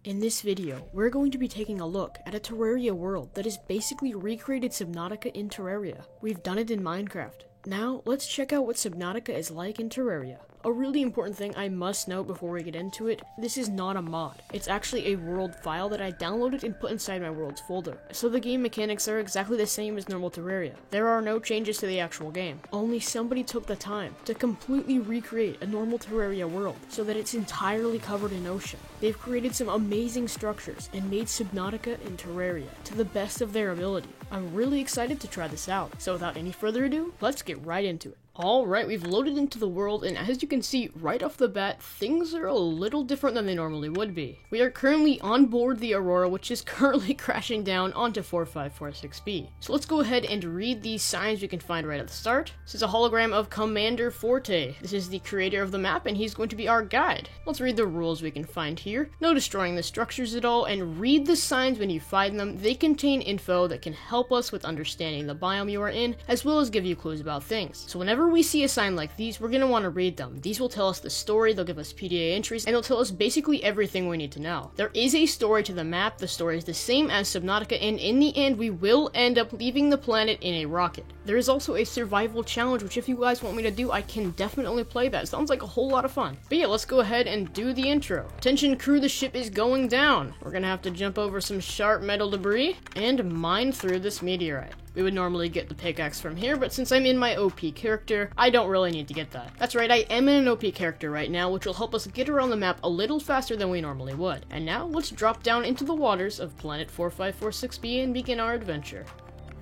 In this video, we're going to be taking a look at a Terraria world that has basically recreated Subnautica in Terraria. We've done it in Minecraft. Now, let's check out what Subnautica is like in Terraria. A really important thing I must note before we get into it, this is not a mod. It's actually a world file that I downloaded and put inside my worlds folder. So the game mechanics are exactly the same as normal Terraria. There are no changes to the actual game. Only somebody took the time to completely recreate a normal Terraria world so that it's entirely covered in ocean. They've created some amazing structures and made Subnautica in Terraria to the best of their ability. I'm really excited to try this out. So without any further ado, let's get right into it. Alright, we've loaded into the world, and as you can see right off the bat, things are a little different than they normally would be. We are currently on board the Aurora, which is currently crashing down onto 4546B. So let's go ahead and read these signs we can find right at the start. This is a hologram of Commander Forte. This is the creator of the map, and he's going to be our guide. Let's read the rules we can find here. No destroying the structures at all, and read the signs when you find them. They contain info that can help us with understanding the biome you are in, as well as give you clues about things. So whenever we see a sign like these, we're going to want to read them. These will tell us the story, they'll give us PDA entries, and they'll tell us basically everything we need to know. There is a story to the map. The story is the same as Subnautica, and in the end, we will end up leaving the planet in a rocket. There is also a survival challenge, which if you guys want me to do, I can definitely play that. Sounds like a whole lot of fun. But yeah, let's go ahead and do the intro. Attention crew, the ship is going down. We're going to have to jump over some sharp metal debris and mine through this meteorite. We would normally get the pickaxe from here, but since I'm in my OP character, I don't really need to get that. That's right, I am in an OP character right now, which will help us get around the map a little faster than we normally would. And now, let's drop down into the waters of planet 4546B and begin our adventure.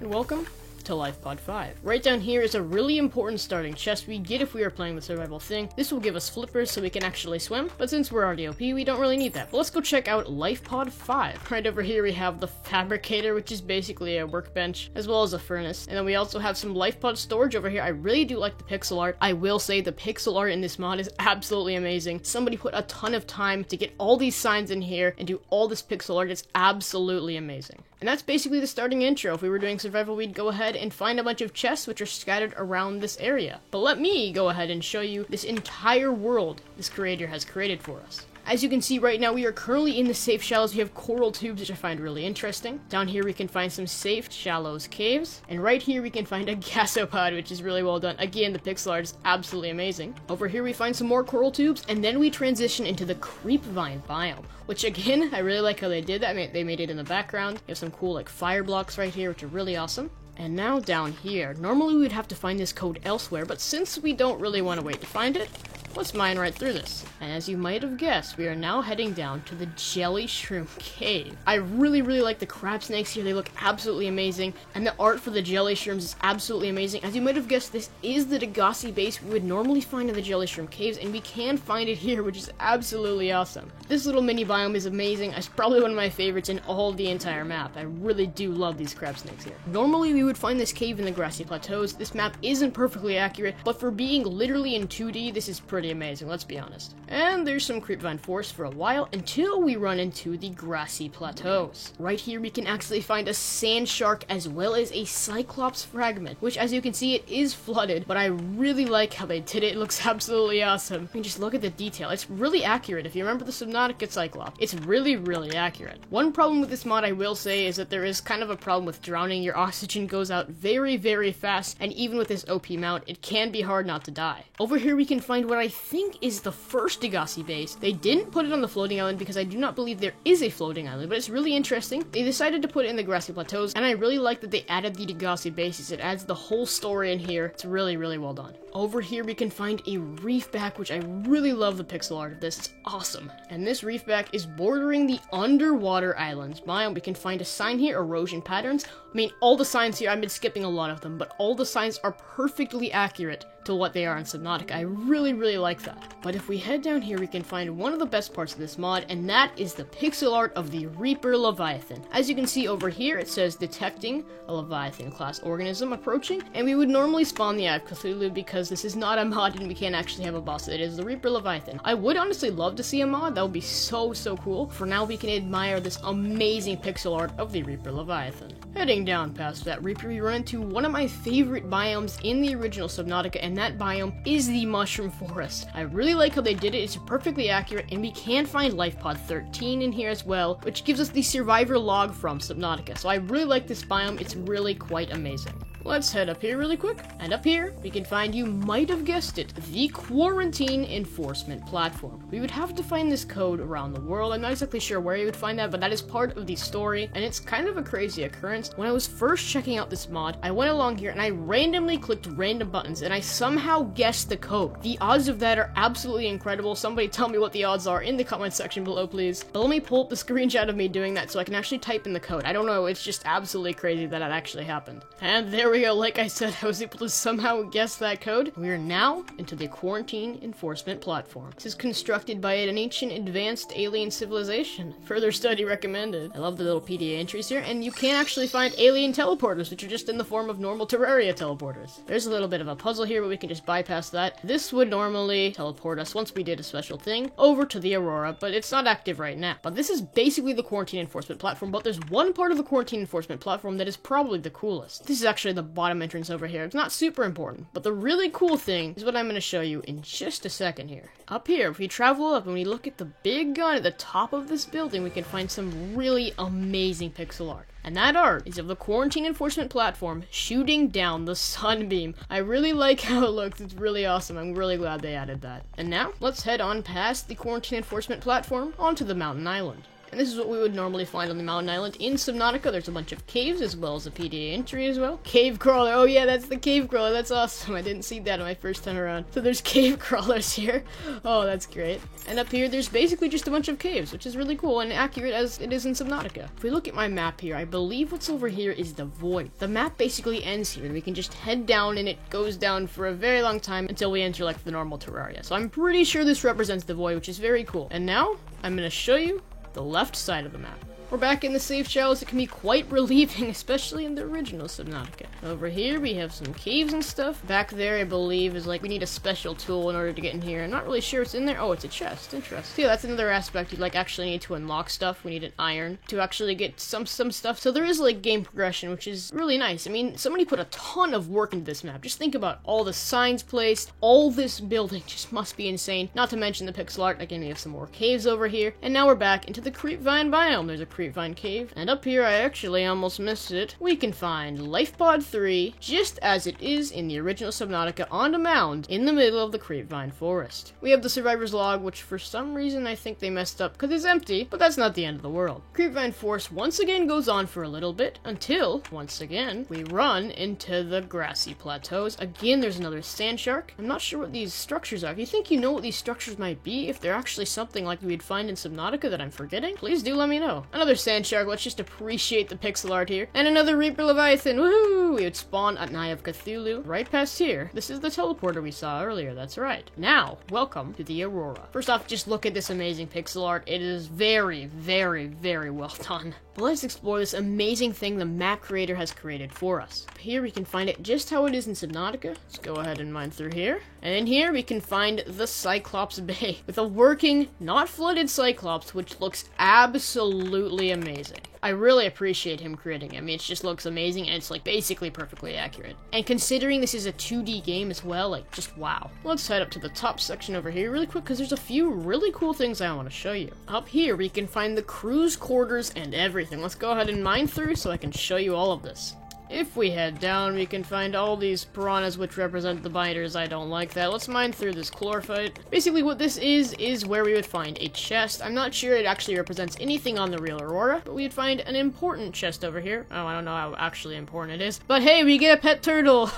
And welcome to LifePod 5. Right down here is a really important starting chest we get if we are playing the survival thing. This will give us flippers so we can actually swim, but since we're already OP, we don't really need that. But let's go check out LifePod 5. Right over here we have the fabricator, which is basically a workbench, as well as a furnace. And then we also have some LifePod storage over here. I really do like the pixel art. I will say the pixel art in this mod is absolutely amazing. Somebody put a ton of time to get all these signs in here and do all this pixel art. It's absolutely amazing. And that's basically the starting intro. If we were doing survival, we'd go ahead and find a bunch of chests which are scattered around this area. But let me go ahead and show you this entire world this creator has created for us. As you can see right now, we are currently in the safe shallows. We have coral tubes, which I find really interesting. Down here, we can find some safe shallows caves. And right here, we can find a gasopod, which is really well done. Again, the pixel art is absolutely amazing. Over here, we find some more coral tubes, and then we transition into the creepvine biome, which again, I really like how they did that. They made it in the background. You have some cool like fire blocks right here, which are really awesome. And now down here, normally we would have to find this code elsewhere, but since we don't really want to wait to find it, let's mine right through this. And as you might have guessed, we are now heading down to the Jelly Shroom Cave. I really like the crab snakes here. They look absolutely amazing. And the art for the Jelly Shrooms is absolutely amazing. As you might have guessed, this is the Degasi base we would normally find in the Jelly Shroom Caves, and we can find it here, which is absolutely awesome. This little mini biome is amazing. It's probably one of my favorites in all the entire map. I really do love these crab snakes here. Normally, we would find this cave in the grassy plateaus. This map isn't perfectly accurate, but for being literally in 2D, this is pretty amazing, let's be honest. And there's some creepvine forest for a while until we run into the grassy plateaus. Right here we can actually find a sand shark as well as a cyclops fragment, which as you can see it is flooded, but I really like how they did it. It looks absolutely awesome. I mean, just look at the detail. It's really accurate. If you remember the Subnautica cyclops, it's really accurate. One problem with this mod I will say is that there is kind of a problem with drowning. Your oxygen goes out very fast, and even with this OP mount, it can be hard not to die. Over here we can find what I think is the first Degasi base. They didn't put it on the floating island because I do not believe there is a floating island, but it's really interesting. They decided to put it in the grassy plateaus, and I really like that they added the Degasi bases. It adds the whole story in here. It's really well done. Over here we can find a reefback, which I really love the pixel art of this. It's awesome. And this reefback is bordering the underwater islands biome. We can find a sign here, erosion patterns. I mean, all the signs here, I've been skipping a lot of them, but all the signs are perfectly accurate to what they are in Subnautica. I really like that. But if we head down here, we can find one of the best parts of this mod, and that is the pixel art of the Reaper Leviathan. As you can see over here, it says detecting a Leviathan class organism approaching, and we would normally spawn the Eye of Cthulhu because this is not a mod and we can't actually have a boss. It is the Reaper Leviathan. I would honestly love to see a mod. That would be so cool. For now, we can admire this amazing pixel art of the Reaper Leviathan. Heading down past that Reaper, we run into one of my favorite biomes in the original Subnautica, and and that biome is the Mushroom Forest. I really like how they did it. It's perfectly accurate, and we can find Life Pod 13 in here as well, which gives us the survivor log from Subnautica. So I really like this biome. It's really quite amazing. Let's head up here really quick, and up here we can find, you might have guessed it, the Quarantine Enforcement Platform. We would have to find this code around the world. I'm not exactly sure where you would find that, but that is part of the story, and it's kind of a crazy occurrence. When I was first checking out this mod, I went along here and I randomly clicked random buttons, and I somehow guessed the code. The odds of that are absolutely incredible. Somebody tell me what the odds are in the comment section below, please. But let me pull up the screenshot of me doing that so I can actually type in the code. I don't know, it's just absolutely crazy that it actually happened. And there we go. Like I said, I was able to somehow guess that code. We are now into the Quarantine Enforcement Platform. This is constructed by an ancient advanced alien civilization. Further study recommended. I love the little PDA entries here, and you can actually find alien teleporters, which are just in the form of normal Terraria teleporters. There's a little bit of a puzzle here, but we can just bypass that. This would normally teleport us, once we did a special thing, over to the Aurora, but it's not active right now. But this is basically the Quarantine Enforcement Platform, but there's one part of the Quarantine Enforcement Platform that is probably the coolest. This is actually the bottom entrance over here. It's not super important, but the really cool thing is what I'm going to show you in just a second here. Up here, if we travel up and we look at the big gun at the top of this building, we can find some really amazing pixel art. And that art is of the Quarantine Enforcement Platform shooting down the sunbeam. I really like how it looks. It's really awesome. I'm really glad they added that. And now, let's head on past the Quarantine Enforcement Platform onto the mountain island. And this is what we would normally find on the mountain island in Subnautica. There's a bunch of caves as well as a PDA entry as well. Cave crawler. Oh yeah, that's the cave crawler. That's awesome. I didn't see that on my first time around. So there's cave crawlers here. Oh, that's great. And up here, there's basically just a bunch of caves, which is really cool and accurate as it is in Subnautica. If we look at my map here, I believe what's over here is the Void. The map basically ends here. We can just head down and it goes down for a very long time until we enter like the normal Terraria. So I'm pretty sure this represents the Void, which is very cool. And now, I'm going to show you the left side of the map. We're back in the safe shallows. It can be quite relieving, especially in the original Subnautica. Over here, we have some caves and stuff. Back there, I believe, is like, we need a special tool in order to get in here. I'm not really sure what's in there. Oh, it's a chest. Interesting. Yeah, that's another aspect. You, like, actually need to unlock stuff. We need an iron to actually get some stuff. So there is, like, game progression, which is really nice. I mean, somebody put a ton of work into this map. Just think about all the signs placed. All this building just must be insane. Not to mention the pixel art. Again, we have some more caves over here. And now we're back into the Creepvine biome. There's a Creepvine cave, and up here I actually almost missed it. We can find Life Pod 3 just as it is in the original Subnautica on a mound in the middle of the Creepvine Forest. We have the survivor's log, which for some reason I think they messed up because it's empty, but that's not the end of the world. Creepvine Forest once again goes on for a little bit until, once again, we run into the grassy plateaus. Again, there's another sand shark. I'm not sure what these structures are. If you think you know what these structures might be, if they're actually something like we'd find in Subnautica that I'm forgetting, please do let me know. Another sand shark. Let's just appreciate the pixel art here. And another Reaper Leviathan. Woohoo! We would spawn at Eye of Cthulhu right past here. This is the teleporter we saw earlier. That's right. Now, welcome to the Aurora. First off, just look at this amazing pixel art. It is very, very, very well done. But let's explore this amazing thing the map creator has created for us. Here we can find it just how it is in Subnautica. Let's go ahead and mine through here. And in here we can find the Cyclops Bay with a working, not flooded Cyclops, which looks absolutely amazing. I really appreciate him creating it. I mean, it just looks amazing and it's like basically perfectly accurate. And considering this is a 2D game as well, like just wow. Let's head up to the top section over here really quick because there's a few really cool things I want to show you. Up here we can find the crew's quarters and everything. Let's go ahead and mine through so I can show you all of this. If we head down, we can find all these piranhas which represent the biters. I don't like that. Let's mine through this chlorophyte. Basically what this is where we would find a chest. I'm not sure it actually represents anything on the real Aurora, but we'd find an important chest over here. Oh, I don't know how actually important it is. But hey, we get a pet turtle!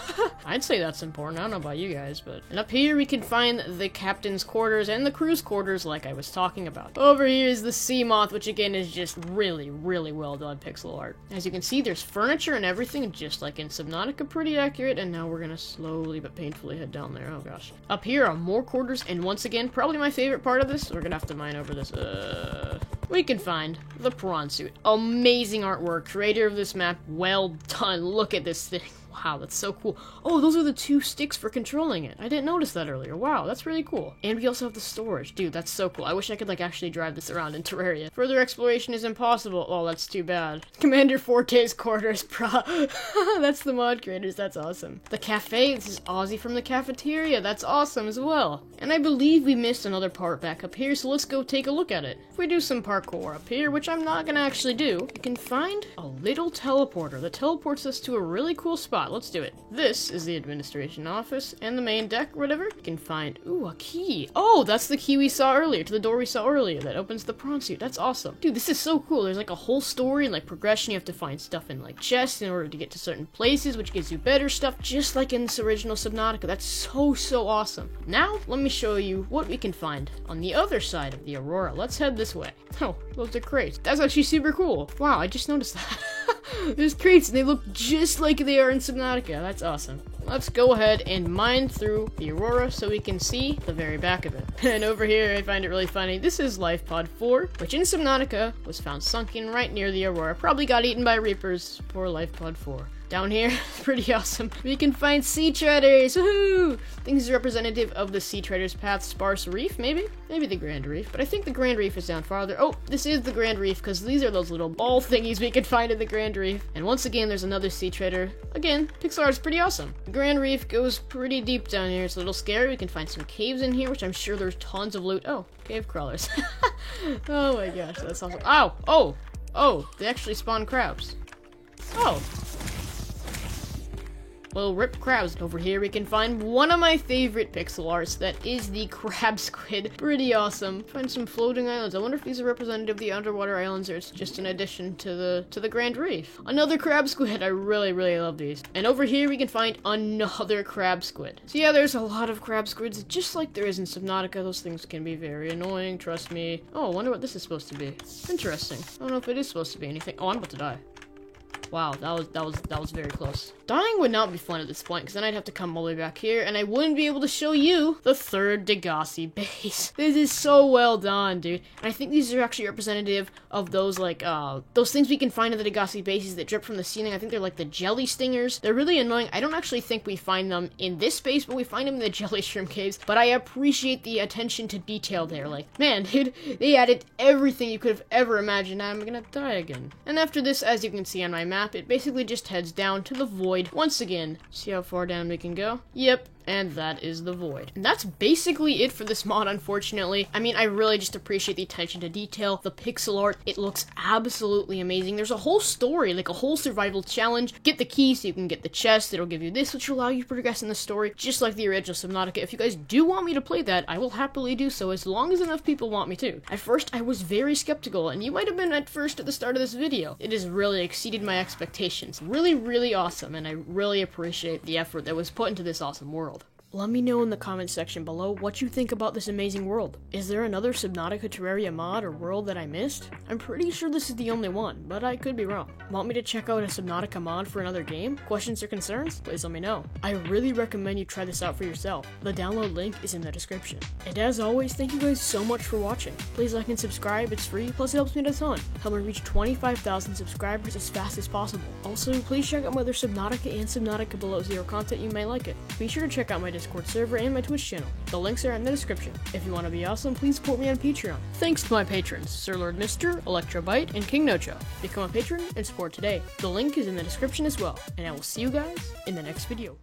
I'd say that's important. I don't know about you guys, but... And up here we can find the captain's quarters and the crew's quarters like I was talking about. Over here is the sea moth, which again is just really, really well done pixel art. As you can see, there's furniture and everything just like in Subnautica, pretty accurate, and now we're gonna slowly but painfully head down there. Oh gosh. Up here are more quarters, and once again, probably my favorite part of this, we're gonna have to mine over this, we can find the prawn suit. Amazing artwork, creator of this map, well done, look at this thing. Wow, that's so cool. Oh, those are the 2 sticks for controlling it. I didn't notice that earlier. Wow, that's really cool. And we also have the storage. Dude, that's so cool. I wish I could, like, actually drive this around in Terraria. Further exploration is impossible. Oh, that's too bad. Commander Forte's quarters, brah. That's the mod creators. That's awesome. The cafe. This is Ozzy from the cafeteria. That's awesome as well. And I believe we missed another part back up here, so let's go take a look at it. If we do some parkour up here, which I'm not gonna actually do, you can find a little teleporter that teleports us to a really cool spot. Let's do it. This is the administration office and the main deck, whatever. You can find, ooh, a key. Oh, that's the key we saw earlier, to the door we saw earlier that opens the prawn suit. That's awesome. Dude, this is so cool. There's like a whole story and like progression. You have to find stuff in like chests in order to get to certain places, which gives you better stuff, just like in this original Subnautica. That's so awesome. Now, let me show you what we can find on the other side of the Aurora. Let's head this way. Oh, those are crates. That's actually super cool. Wow, I just noticed that. There's crates and they look just like they are in Subnautica. That's awesome. Let's go ahead and mine through the Aurora so we can see the very back of it. And over here, I find it really funny. This is Life Pod 4, which in Subnautica was found sunken right near the Aurora. Probably got eaten by Reapers. Poor Life Pod 4. Down here, pretty awesome. We can find sea treaders. Woohoo! Things are representative of the sea treaders path. Sparse Reef, maybe? Maybe the Grand Reef, but I think the Grand Reef is down farther. Oh, this is the Grand Reef, because these are those little ball thingies we can find in the Grand Reef. And once again, there's another sea treader. Again, pixel art is pretty awesome. The Grand Reef goes pretty deep down here. It's a little scary. We can find some caves in here, which I'm sure there's tons of loot. Oh, cave crawlers. Oh my gosh, that's awesome. Ow! Oh, they actually spawn crabs. Oh. Well, rip crabs. Over here we can find one of my favorite pixel arts, that is the crab squid. Pretty awesome. Find some floating islands. I wonder if these are representative of the underwater islands or it's just an addition to the Grand Reef. Another crab squid. I really love these. And over here we can find another crab squid. So yeah, there's a lot of crab squids, just like there is in Subnautica. Those things can be very annoying, trust me. Oh, I wonder what this is supposed to be. Interesting. I don't know if it is supposed to be anything. Oh, I'm about to die. Wow, that was very close. Dying would not be fun at this point, because then I'd have to come all the way back here, and I wouldn't be able to show you the 3rd Degasi base. This is so well done, dude. And I think these are actually representative of those, like, those things we can find in the Degasi bases that drip from the ceiling. I think they're like the jelly stingers. They're really annoying. I don't actually think we find them in this base, but we find them in the jelly shrimp caves. But I appreciate the attention to detail there. Like, man, dude, they added everything you could have ever imagined. I'm gonna die again. And after this, as you can see on my map, it basically just heads down to the void once again. See how far down we can go? Yep. And that is the void. And that's basically it for this mod, unfortunately. I mean, I really just appreciate the attention to detail, the pixel art. It looks absolutely amazing. There's a whole story, like a whole survival challenge. Get the key so you can get the chest. It'll give you this, which will allow you to progress in the story, just like the original Subnautica. If you guys do want me to play that, I will happily do so, as long as enough people want me to. At first, I was very skeptical, and you might have been at first at the start of this video. It has really exceeded my expectations. Really awesome, and I really appreciate the effort that was put into this awesome world. Let me know in the comments section below what you think about this amazing world. Is there another Subnautica Terraria mod or world that I missed? I'm pretty sure this is the only one, but I could be wrong. Want me to check out a Subnautica mod for another game? Questions or concerns? Please let me know. I really recommend you try this out for yourself. The download link is in the description. And as always, thank you guys so much for watching. Please like and subscribe, it's free, plus it helps me a ton. Help me reach 25,000 subscribers as fast as possible. Also, please check out my other Subnautica and Subnautica Below Zero content, you may like it. Be sure to check out my Discord server and my Twitch channel. The links are in the description. If you want to be awesome, please support me on Patreon. Thanks to my patrons, Sir Lord Mister, Electrobyte, and King Nocho. Become a patron and support today. The link is in the description as well. And I will see you guys in the next video.